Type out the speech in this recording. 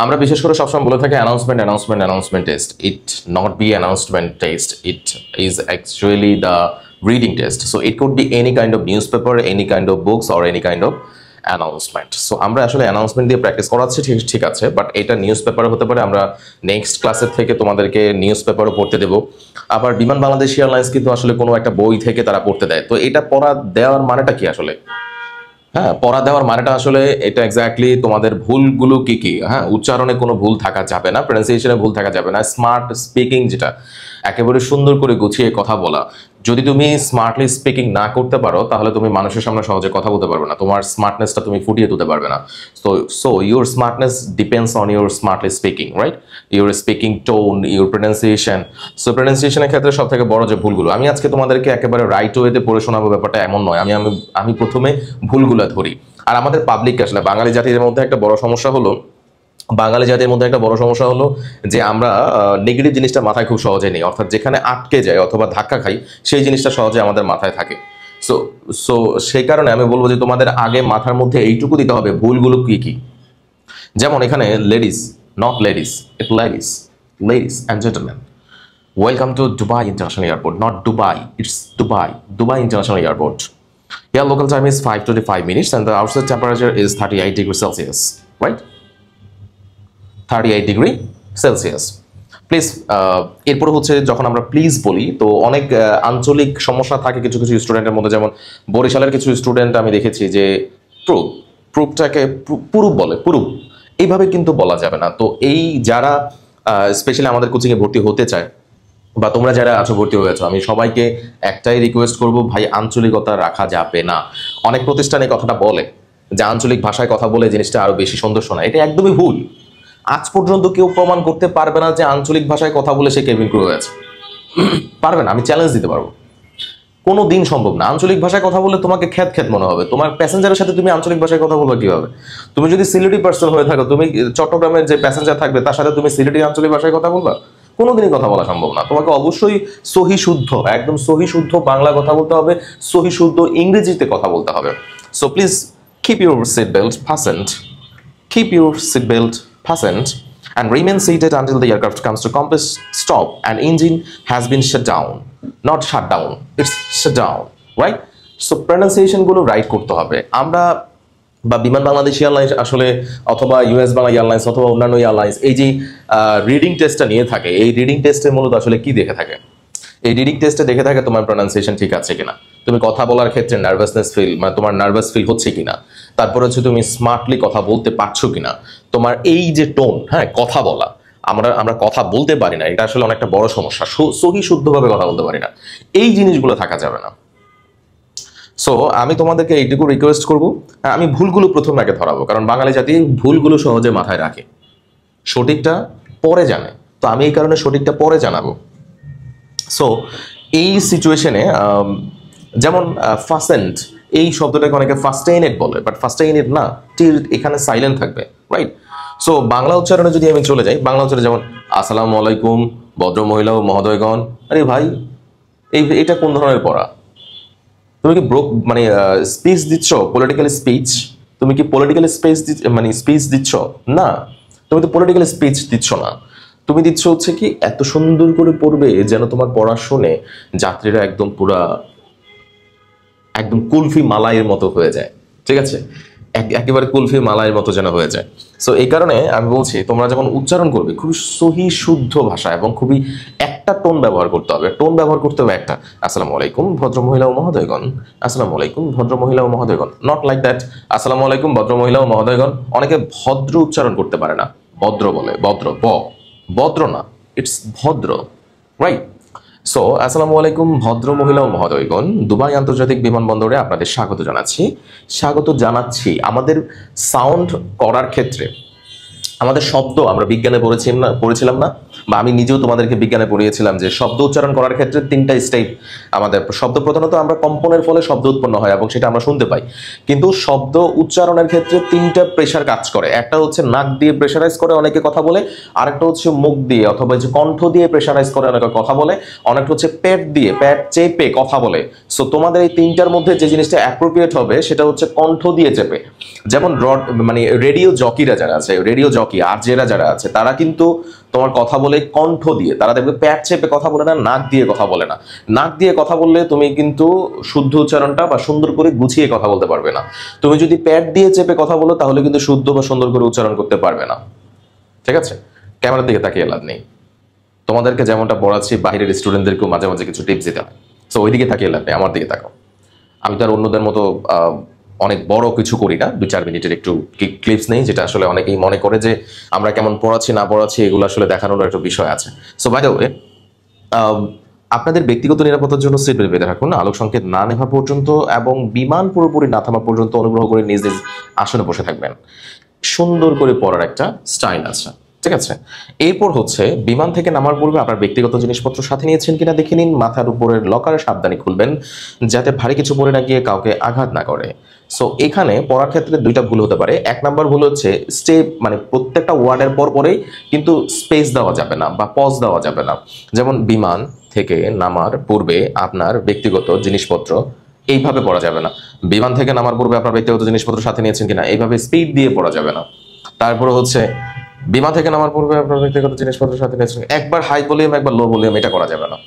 আমরা বিশেষ করে সবসময় বলে থাকি announcement test. It not be announcement test, it is actually the reading test. So it could be any kind of newspaper, any kind of books or any kind of announcement. সো আমরা আসলে announcement দিয়ে practice করাচ্ছি, ঠিক আছে, but এটা news পেপারও হতে পারে। আমরা নেক্সট ক্লাসের থেকে তোমাদেরকে নিউজ পেপারও পড়তে দেবো। আবার বিমান বাংলাদেশ এয়ারলাইন্স কিন্তু আসলে কোনো একটা বই থেকে তারা পড়তে দেয়। তো এটা পড়া দেওয়ার মানেটা কি আসলে? হ্যাঁ, পড়া দেওয়ার মানেটা আসলে এটা এক্স্যাক্টলি তোমাদের ভুলগুলো কি কি। হ্যাঁ, উচ্চারণে কোনো ভুল থাকা যাবে না, প্রনাউন্সিয়েশনে ভুল থাকা যাবে না, স্মার্ট স্পিকিং যেটা একেবারে সুন্দর করে গুছিয়ে কথা বলা। যদি তুমি স্মার্টলি স্পিকিং না করতে পারো তাহলে তুমি মানুষের সামনে সহজে কথা বলতে পারবে না, তোমার স্মার্টনেসটা তুমি ফুটিয়ে তুলতে পারবে না। So your smartness depends on your smartly speaking, right? Your speaking tone, your pronunciation. So প্রনাউন্সিয়েশনের ক্ষেত্রে সব থেকে বড় যে ভুলগুলো, আমি আজকে তোমাদেরকে একেবারে রাইট ওয়েতে পড়ে শোনাবো ব্যাপারটা এমন নয়। আমি প্রথমে ভুলগুলো ধরি। আর আমাদের পাবলিক আসলে বাঙালি জাতির মধ্যে একটা বড় সমস্যা হলো যে আমরা নেগেটিভ জিনিসটা মাথায় খুব সহজে নেই, অর্থাৎ যেখানে আটকে যায় অথবা ধাক্কা খাই সেই জিনিসটা সহজে আমাদের মাথায় থাকে। সো সো সেই কারণে আমি বলবো যে তোমাদের আগে মাথার মধ্যে এইটুকু দিতে হবে ভুলগুলো কি কি। যেমন এখানে ladies, not ladies, it ladies, ladies and gentleman, welcome to Dubai international airport, not Dubai, it's Dubai international airport. Here local time is 5:25 minutes and the outside temperature is 38 degrees Celsius, right? 38 degree Celsius. Please, এরপরে হচ্ছে যখন আমরা please বলি তো অনেক আঞ্চলিক সমস্যা থাকে কিছু কিছু স্টুডেন্টের মধ্যে। যেমন বরিশালের কিছু স্টুডেন্ট আমি দেখেছি যে প্রুফটাকে পুরুপ বলে, পুরুপ, এইভাবে কিন্তু বলা যাবে না। তো এই যারা স্পেশালি আমাদের কোচিংয়ে ভর্তি হতে চায় বা তোমরা যারা আছো ভর্তি হয়েছো, আমি সবাইকে একটাই রিকোয়েস্ট করব, ভাই আঞ্চলিকতা রাখা যাবে না। অনেক প্রতিষ্ঠানে কথাটা বলে যে আঞ্চলিক ভাষায় কথা বলে জিনিসটা আরো বেশি সুন্দর শোনায়, এটা একদমই ভুল। আজ পর্যন্ত কেউ প্রমাণ করতে পারবে না যে আঞ্চলিক ভাষায় কথা বলে সে কেবিন ক্রু হয়েছে, পারবে না, আমি চ্যালেঞ্জ দিতে পারবো। কোনো দিন সম্ভব না। আঞ্চলিক ভাষায় কথা বলে তোমাকে খ্যাত মনে হবে, তোমার প্যাসেঞ্জারের সাথে তুমি আঞ্চলিক ভাষায় কথা বলবে কিভাবে? তুমি যদি সিলেটি পার্সন হয়ে থাকো, তুমি চট্টগ্রামের যে প্যাসেঞ্জার থাকবে তার সাথে তুমি সিলেটি আঞ্চলিক ভাষায় কথা বলবা? কোনোদিনই কথা বলা সম্ভব না। তোমাকে অবশ্যই সহি শুদ্ধ, একদম সহি শুদ্ধ বাংলা কথা বলতে হবে, সহি শুদ্ধ ইংরেজিতে কথা বলতে হবে। So please keep your seat belt fastened, keep your seatbelt fastened and remain seated until the aircraft comes to compass stop and engine has been shut down. Not shut down, it's shut down, right? So pronunciation গুলো right করতে হবে। আমরা বা বিমান Bangladesh airlines আসলে অথবা US Bangla airlines অথবা অন্যান্য এয়ারলাইন্স এই যে রিডিং টেস্টটা নিয়ে থাকে, এই রিডিং টেস্টে মূলত আসলে কি দেখে থাকে? এই রিডিং টেস্টে দেখে থাকে তোমার প্রনাউন্সিয়েশন ঠিক আছে কিনা, তুমি কথা বলার ক্ষেত্রে নার্ভাসনেস ফিল, মানে তোমার নার্ভাস ফিল হচ্ছে কিনা, তারপরে হচ্ছে তুমি স্মার্টলি কথা বলতে পারছো কিনা, তোমার এই যে টোন, হ্যাঁ কথা বলা, আমরা কথা বলতে পারি না, এটা আসলে অনেকটা বড় সমস্যা, সহি শুদ্ধভাবে কথা বলতে পারি না, এই জিনিসগুলো থাকা যাবে না। সো আমি তোমাদেরকে এইটুকু রিকোয়েস্ট করবো, আমি ভুলগুলো প্রথমে আগে ধরাবো, কারণ বাঙালি জাতি ভুলগুলো সহজে মাথায় রাখে, সঠিকটা পরে জানে। তো আমি এই কারণে সঠিকটা পরে জানাবো। সো এই সিচুয়েশনে যেমন ফাস্টেন্ড, এই শব্দটাকে অনেকে ফাস্টেইনেড বলে, বাট ফাস্টেইনেড না, টিল এখানে সাইলেন্ট থাকবে, রাইট? সো বাংলা উচ্চারণে যদি আমি চলে যাই, বাংলা উচ্চারণে যেমন আসসালামু আলাইকুম ভদ্র মহিলা ও মহোদয়গণ। আরে ভাই, এটা কোন ধরনের পড়া? তুমি কি মানে স্পিচ দিচ্ছ, পলিটিক্যাল স্পিচ? তুমি কি পলিটিক্যাল স্পিচ দিচ্ছ? না, তুমি তো পলিটিক্যাল স্পিচ দিচ্ছ না, তুমি দিচ্ছ হচ্ছে কি এত সুন্দর করে পড়বে যেন তোমার পড়া শুনে যাত্রীরা একদম কুলফি মালাইয়ের মতো হয়ে যায়, ঠিক আছে? একেবারে কুলফি মালাইয়ের মতো যেন হয়ে যায়। সো এই কারণে আমি বলছি, তোমরা যখন উচ্চারণ করবে খুবই সহি শুদ্ধ ভাষা এবং খুবই একটা টোন ব্যবহার করতে হবে। টোন ব্যবহার করতে হবে একটা, আসসালামু আলাইকুম ভদ্র মহিলা ও মহোদয়গণ, আসসালামু আলাইকুম ভদ্র মহিলা ও মহোদয়গণ, নট লাইক দ্যাট আসসালামু আলাইকুম ভদ্র মহিলা ও মহোদয়গণ। অনেকে ভদ্র উচ্চারণ করতে পারে না, ভদ্র বলে, ভদ্র না, ইটস ভদ্র, রাইট? সো আসসালামু আলাইকুম ভদ্র মহিলা ও মহোদয়গণ, দুবাই আন্তর্জাতিক বিমানবন্দরে আপনাদের স্বাগত জানাচ্ছি। আমাদের সাউন্ড করার ক্ষেত্রে আমাদের শব্দ আমরা বিজ্ঞানে পড়েছিলাম না, বা আমি নিজেও তোমাদেরকে বিজ্ঞানে পড়িয়েছিলাম যে শব্দ উচ্চারণ করার ক্ষেত্রে 3টা স্টেপ আমাদের। শব্দ প্রধানত আমরা কম্পনের ফলে শব্দ উৎপন্ন হয় এবং সেটা আমরা শুনতে পাই, কিন্তু শব্দ উচ্চারণের ক্ষেত্রে 3টা প্রেশার কাজ করে। একটা হচ্ছে নাক দিয়ে প্রেশারাইজ করে অনেকে কথা বলে, আরেকটা হচ্ছে মুখ দিয়ে অথবা যে কণ্ঠ দিয়ে প্রেশারাইজ করে অনেকে কথা বলে, অনেকটা হচ্ছে পেট দিয়ে, পেট চেপে কথা বলে। সো তোমাদের এই 3টার মধ্যে যে জিনিসটা অ্যাপ্রোপ্রিয়েট হবে সেটা হচ্ছে কণ্ঠ দিয়ে চেপে। যেমন মানে রেডিও জকিরা যারা আছে, রেডিও জকি আরজেরা যারা আছে, তারা কিন্তু তোমার কথা বলে কণ্ঠ দিয়ে, তারা দেখবে পেট চেপে কথা বলে না, নাক দিয়ে কথা বলে না। নাক দিয়ে কথা বললে তুমি কিন্তু শুদ্ধ উচ্চারণটা বা সুন্দর করে গুছিয়ে কথা বলতে পারবে না। তুমি যদি পেট দিয়ে চেপে কথা বলো তাহলে কিন্তু শুদ্ধ বা সুন্দর করে উচ্চারণ করতে পারবে না। ঠিক আছে, ক্যামেরার দিকে তাকিয়ে লাভ নেই। তোমাদেরকে যেমনটা পড়াচ্ছি বাইরের স্টুডেন্টদেরকেও মাঝে মাঝে কিছু টিপস দিতে হয়। সো ওই দিকে তাকিয়ে লাভ নেই, আমার দিকে তাকাও। আমি তো আর অন্যদের মতো অনেক বড় কিছু করি না, 2-4 মিনিটের একটু ক্লিপস নেই, যেটা আসলে অনেকেই মনে করে যে আমরা কেমন পড়াচ্ছি না পড়াচ্ছি এগুলো আসলে দেখানোর একটা বিষয় আছে। সো বাই দ্য ওয়ে, আপনাদের ব্যক্তিগত নিরাপত্তার জন্য সিট বেল্ট বেঁধে রাখুন, আলোক সংকেত না নেওয়া পর্যন্ত এবং বিমান পুরোপুরি না থামা পর্যন্ত অনুগ্রহ করে নিজ নিজ আসনে বসে থাকবেন। সুন্দর করে পড়ার একটা স্টাইল আছে, ঠিক আছে। এরপর হচ্ছে বিমান থেকে নামার পূর্বে আপনার ব্যক্তিগত জিনিসপত্র সাথে নিয়েছেন কিনা দেখে নিন। মাথার উপরের লকারে সাবধানে খুলবেন যাতে ভারী কিছু পড়ে না গিয়ে কাউকে আঘাত না করে। সো এখানে পড়ার ক্ষেত্রে 2টা ভুল হতে পারে। 1 নাম্বার ভুল হচ্ছে স্টেপ, মানে প্রত্যেকটা ওয়ার্ডের পর পরেই কিন্তু স্পেস দেওয়া যাবে না বা পজ দেওয়া যাবে না। যেমন বিমান থেকে নামার পূর্বে আপনার ব্যক্তিগত জিনিসপত্র, এইভাবে পড়া যাবে না। বিমান থেকে নামার পূর্বে আপনার ব্যক্তিগত জিনিসপত্র সাথে নিয়েছেন কিনা, এইভাবে স্পিড দিয়ে পড়া যাবে না। তারপরে হচ্ছে বিমান থেকে নামার পূর্বে আপনার ব্যক্তিগত জিনিসপত্র সাথে নিয়েছেন, একবার হাই ভলিউম একবার লো ভলিউম, এটা করা যাবে না।